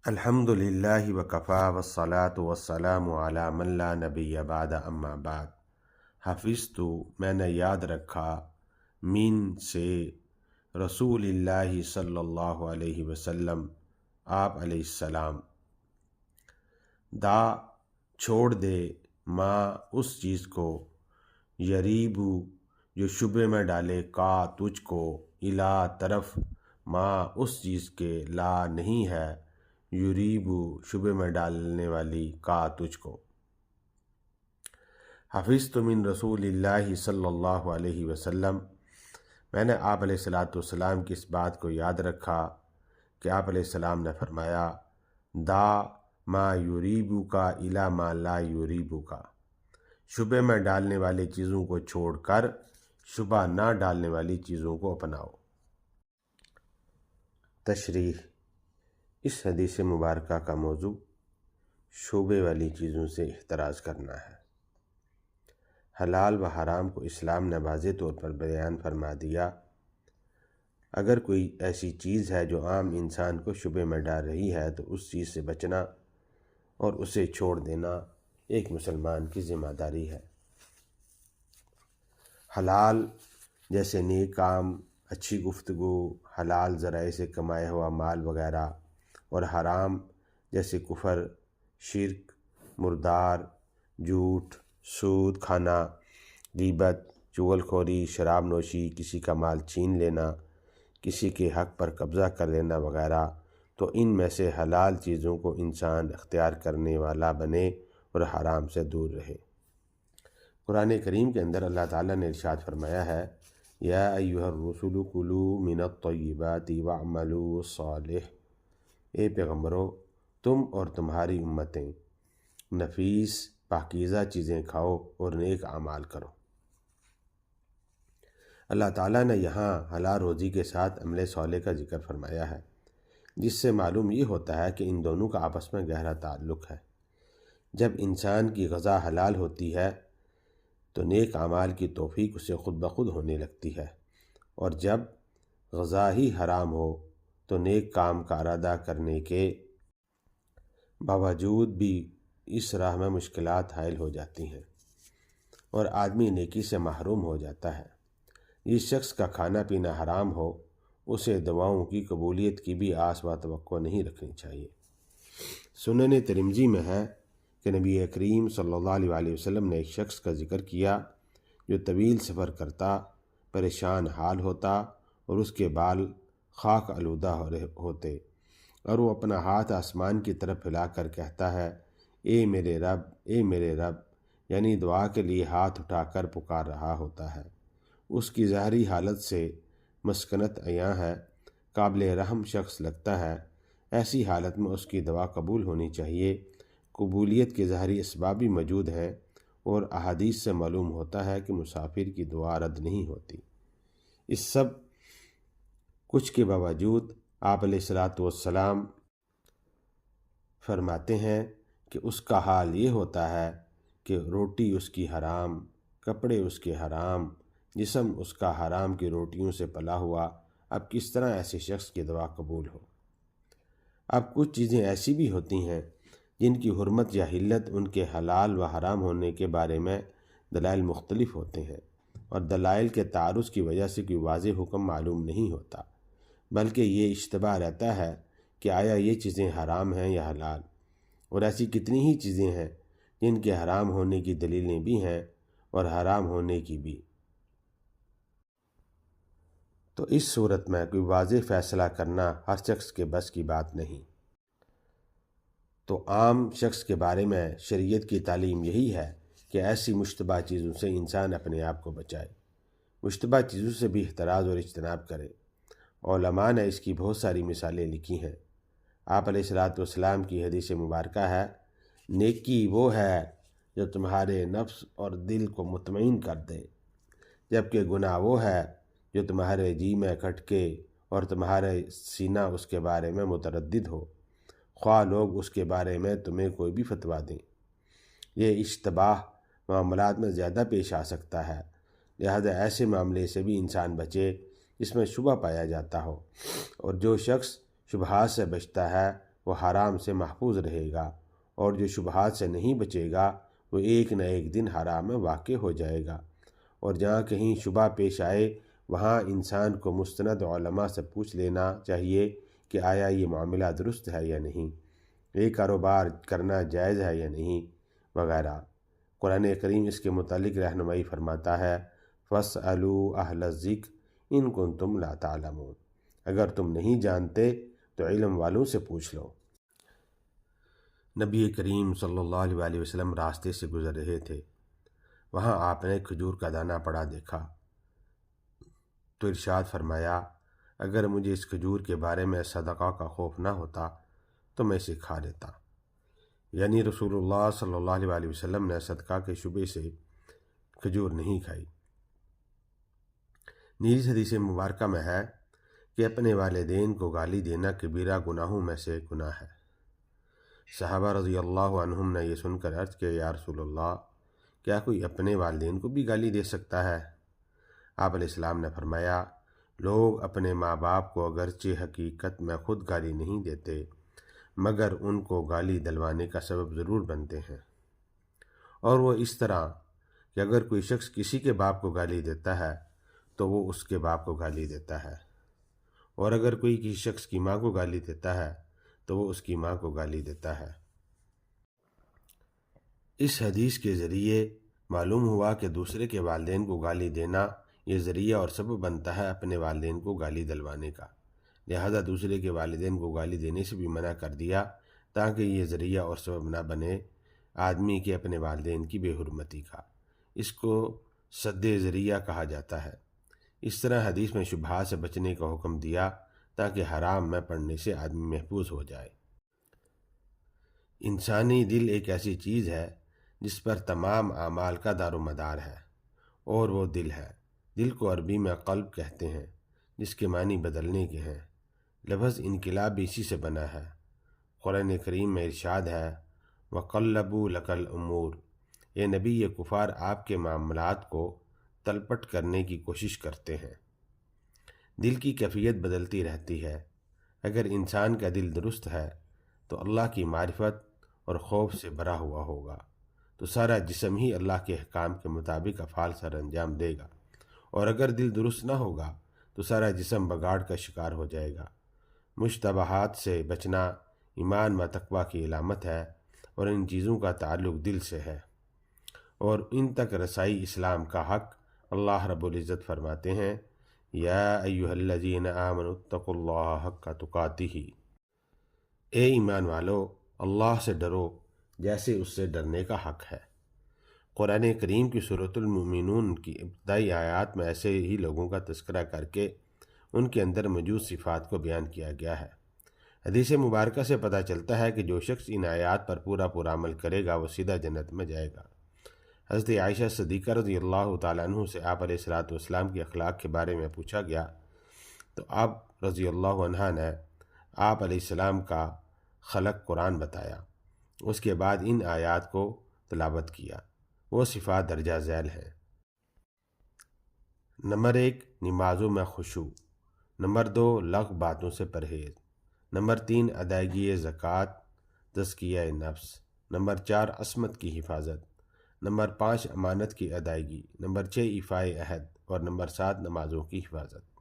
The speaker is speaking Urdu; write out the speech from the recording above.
الحمد للہ وکفا والصلاة والسلام علی من لا نبی بعد اما بعد۔ حفظت میں نے یاد رکھا من سے رسول اللہ صلی اللہ علیہ وسلم آپ علیہ السلام، دا چھوڑ دے ما اس چیز کو، یریبو جو شبے میں ڈالے کا تجھ کو، الا طرف ما اس چیز کے لا نہیں ہے، یریبو شبے میں ڈالنے والی کا تجھ کو۔ حفظت من رسول اللہ صلی اللہ علیہ وسلم، میں نے آپ علیہ السلام کی اس بات کو یاد رکھا کہ آپ علیہ السلام نے فرمایا دا ما یریبو کا الا ما لا یریبو کا، شبے میں ڈالنے والی چیزوں کو چھوڑ کر شبہ نہ ڈالنے والی چیزوں کو اپناؤ۔ تشریح: اس حدیث مبارکہ کا موضوع شبے والی چیزوں سے احتراز کرنا ہے۔ حلال و حرام کو اسلام نے واضح طور پر بیان فرما دیا۔ اگر کوئی ایسی چیز ہے جو عام انسان کو شبے میں ڈال رہی ہے تو اس چیز سے بچنا اور اسے چھوڑ دینا ایک مسلمان کی ذمہ داری ہے۔ حلال جیسے نیک کام، اچھی گفتگو، حلال ذرائع سے کمایا ہوا مال وغیرہ، اور حرام جیسے کفر، شرک، مردار، جھوٹ، سود کھانا، غیبت، چغل خوری، شراب نوشی، کسی کا مال چھین لینا، کسی کے حق پر قبضہ کر لینا وغیرہ، تو ان میں سے حلال چیزوں کو انسان اختیار کرنے والا بنے اور حرام سے دور رہے۔ قرآن کریم کے اندر اللہ تعالیٰ نے ارشاد فرمایا ہے یا ایھا الرسل کلوا من الطیبات واعملوا صالح، اے پیغمبرو تم اور تمہاری امتیں نفیس پاکیزہ چیزیں کھاؤ اور نیک اعمال کرو۔ اللہ تعالیٰ نے یہاں حلال روزی کے ساتھ عمل صالح کا ذکر فرمایا ہے، جس سے معلوم یہ ہوتا ہے کہ ان دونوں کا آپس میں گہرا تعلق ہے۔ جب انسان کی غذا حلال ہوتی ہے تو نیک اعمال کی توفیق اسے خود بخود ہونے لگتی ہے، اور جب غذا ہی حرام ہو تو نیک کام کا ارادہ کرنے کے باوجود بھی اس راہ میں مشکلات حائل ہو جاتی ہیں اور آدمی نیکی سے محروم ہو جاتا ہے۔ جس شخص کا کھانا پینا حرام ہو اسے دعاؤں کی قبولیت کی بھی آس و توقع نہیں رکھنی چاہیے۔ سنن ترمذی میں ہے کہ نبی کریم صلی اللہ علیہ وسلم نے ایک شخص کا ذکر کیا جو طویل سفر کرتا، پریشان حال ہوتا اور اس کے بال خاک آلودہ ہوتے، اور وہ اپنا ہاتھ آسمان کی طرف پھیلا کر کہتا ہے اے میرے رب، اے میرے رب، یعنی دعا کے لیے ہاتھ اٹھا کر پکار رہا ہوتا ہے۔ اس کی ظاہری حالت سے مسکنت عیاں ہے، قابل رحم شخص لگتا ہے۔ ایسی حالت میں اس کی دعا قبول ہونی چاہیے۔ قبولیت کے ظاہری اسباب بھی موجود ہیں، اور احادیث سے معلوم ہوتا ہے کہ مسافر کی دعا رد نہیں ہوتی۔ اس سب کچھ کے باوجود آپ علیہ السلام فرماتے ہیں کہ اس کا حال یہ ہوتا ہے کہ روٹی اس کی حرام، کپڑے اس کے حرام، جسم اس کا حرام کی روٹیوں سے پلا ہوا، اب کس طرح ایسے شخص کی دعا قبول ہو؟ اب کچھ چیزیں ایسی بھی ہوتی ہیں جن کی حرمت یا حلت ان کے حلال و حرام ہونے کے بارے میں دلائل مختلف ہوتے ہیں، اور دلائل کے تعارض کی وجہ سے کوئی واضح حکم معلوم نہیں ہوتا، بلکہ یہ اشتباہ رہتا ہے کہ آیا یہ چیزیں حرام ہیں یا حلال، اور ایسی کتنی ہی چیزیں ہیں جن کے حرام ہونے کی دلیلیں بھی ہیں اور حرام ہونے کی بھی۔ تو اس صورت میں کوئی واضح فیصلہ کرنا ہر شخص کے بس کی بات نہیں۔ تو عام شخص کے بارے میں شریعت کی تعلیم یہی ہے کہ ایسی مشتبہ چیزوں سے انسان اپنے آپ کو بچائے، مشتبہ چیزوں سے بھی احتراز اور اجتناب کرے۔ علماء نے اس کی بہت ساری مثالیں لکھی ہیں۔ آپ علیہ السلام کی حدیث مبارکہ ہے نیکی وہ ہے جو تمہارے نفس اور دل کو مطمئن کر دے، جبکہ گناہ وہ ہے جو تمہارے جی میں کھٹکے اور تمہارے سینہ اس کے بارے میں متردد ہو، خواہ لوگ اس کے بارے میں تمہیں کوئی بھی فتویٰ دیں۔ یہ اشتباہ معاملات میں زیادہ پیش آ سکتا ہے، لہذا ایسے معاملے سے بھی انسان بچے جس میں شبہ پایا جاتا ہو، اور جو شخص شبہات سے بچتا ہے وہ حرام سے محفوظ رہے گا، اور جو شبہات سے نہیں بچے گا وہ ایک نہ ایک دن حرام میں واقع ہو جائے گا۔ اور جہاں کہیں شبہ پیش آئے وہاں انسان کو مستند علماء سے پوچھ لینا چاہیے کہ آیا یہ معاملہ درست ہے یا نہیں، یہ کاروبار کرنا جائز ہے یا نہیں، وغیرہ۔ قرآن کریم اس کے متعلق رہنمائی فرماتا ہے، فَاسْأَلُوا أَهْلَ الذِّكْرِ إِن كُنتُمْ لَا تَعْلَمُونَ، اگر تم نہیں جانتے تو علم والوں سے پوچھ لو۔ نبی کریم صلی اللہ علیہ وسلم راستے سے گزر رہے تھے، وہاں آپ نے کھجور کا دانہ پڑا دیکھا تو ارشاد فرمایا، اگر مجھے اس کھجور کے بارے میں صدقہ کا خوف نہ ہوتا تو میں اسے کھا لیتا۔ یعنی رسول اللہ صلی اللہ علیہ وسلم نے صدقہ کے شبے سے کھجور نہیں کھائی۔ نیز حدیث مبارکہ میں ہے کہ اپنے والدین کو گالی دینا کبیرہ گناہوں میں سے گناہ ہے۔ صحابہ رضی اللہ عنہم نے یہ سن کر عرض کیا، یا رسول اللہ، کیا کوئی اپنے والدین کو بھی گالی دے سکتا ہے؟ آپ علیہ السلام نے فرمایا، لوگ اپنے ماں باپ کو اگرچہ حقیقت میں خود گالی نہیں دیتے مگر ان کو گالی دلوانے کا سبب ضرور بنتے ہیں، اور وہ اس طرح کہ اگر کوئی شخص کسی کے باپ کو گالی دیتا ہے تو وہ اس کے باپ کو گالی دیتا ہے، اور اگر کوئی کسی شخص کی ماں کو گالی دیتا ہے تو وہ اس کی ماں کو گالی دیتا ہے۔ اس حدیث کے ذریعے معلوم ہوا کہ دوسرے کے والدین کو گالی دینا یہ ذریعہ اور سبب بنتا ہے اپنے والدین کو گالی دلوانے کا، لہذا دوسرے کے والدین کو گالی دینے سے بھی منع کر دیا تاکہ یہ ذریعہ اور سبب نہ بنے آدمی کے اپنے والدین کی بے حرمتی کا۔ اس کو سد ذریعہ کہا جاتا ہے۔ اس طرح حدیث میں شبہات سے بچنے کا حکم دیا تاکہ حرام میں پڑنے سے آدمی محفوظ ہو جائے۔ انسانی دل ایک ایسی چیز ہے جس پر تمام اعمال کا دار و مدار ہے، اور وہ دل ہے۔ دل کو عربی میں قلب کہتے ہیں، جس کے معنی بدلنے کے ہیں۔ لفظ انقلاب بھی اسی سے بنا ہے۔ قرآن کریم میں ارشاد ہے، وَقَلَّبُوا لَكَ الْأُمُورَ، اے نبی، یہ کفار آپ کے معاملات کو تلپٹ کرنے کی کوشش کرتے ہیں۔ دل کی کیفیت بدلتی رہتی ہے۔ اگر انسان کا دل درست ہے تو اللہ کی معرفت اور خوف سے بھرا ہوا ہوگا تو سارا جسم ہی اللہ کے احکام کے مطابق افعال سر انجام دے گا، اور اگر دل درست نہ ہوگا تو سارا جسم بگاڑ کا شکار ہو جائے گا۔ مشتبہات سے بچنا ایمان و تقویٰ کی علامت ہے، اور ان چیزوں کا تعلق دل سے ہے، اور ان تک رسائی اسلام کا حق۔ اللہ رب العزت فرماتے ہیں، یا ایھا الذین آمنوا اتقوا اللہ حق تقاتہ، اے ایمان والو، اللہ سے ڈرو جیسے اس سے ڈرنے کا حق ہے۔ قرآن کریم کی سورۃ المؤمنون کی ابتدائی آیات میں ایسے ہی لوگوں کا تذکرہ کر کے ان کے اندر موجود صفات کو بیان کیا گیا ہے۔ حدیث مبارکہ سے پتہ چلتا ہے کہ جو شخص ان آیات پر پورا عمل کرے گا وہ سیدھا جنت میں جائے گا۔ حضرت عائشہ صدیقہ رضی اللہ تعالیٰ عنہ سے آپ علیہ السلام کے اخلاق کے بارے میں پوچھا گیا تو آپ رضی اللہ عنہ نے آپ علیہ السلام کا خلق قرآن بتایا، اس کے بعد ان آیات کو تلاوت کیا۔ وہ صفات درجہ ذیل ہیں۔ نمبر 1، نمازوں میں خشوع۔ نمبر 2، لغو باتوں سے پرہیز۔ نمبر 3، ادائیگی زکوٰۃ، تزکیہ نفس۔ نمبر 4، عصمت کی حفاظت۔ نمبر 5، امانت کی ادائیگی۔ نمبر 6، ایفائے عہد، اور نمبر 7، نمازوں کی حفاظت۔